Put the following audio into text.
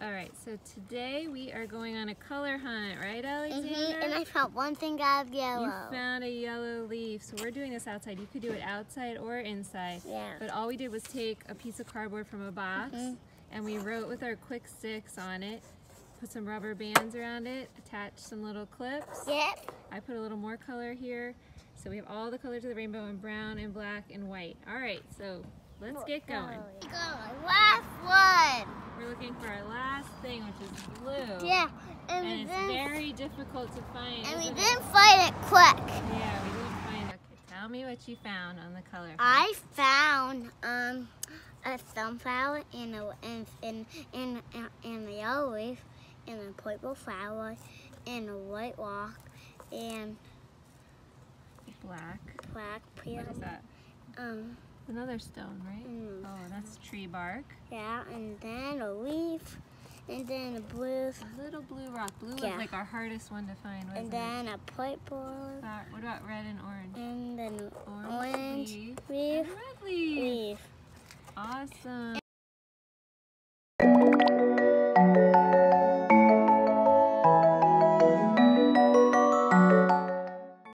All right, so today we are going on a color hunt, right, Alexander? And I found one thing out of yellow. You found a yellow leaf, so we're doing this outside. You could do it outside or inside. Yeah. But all we did was take a piece of cardboard from a box, and we wrote with our quick sticks on it, put some rubber bands around it, attached some little clips. Yep. I put a little more color here. So we have all the colors of the rainbow in brown and black and white. All right, so let's get going. Last one. We're looking for our last thing, which is blue. Yeah. And it's very difficult to find. And we isn't didn't find it quick. Yeah, we didn't find it. Okay, tell me what you found on the color. I found a sunflower and a yellow leaf and a purple flower and a white rock and Black. peel. What is that? Another stone, right? Oh, that's tree bark. Yeah, and then a leaf, and then a blue. A little blue rock. Blue was like our hardest one to find, wasn't And then a purple. What about red and orange? And then Orange leaf. and red leaf. Awesome.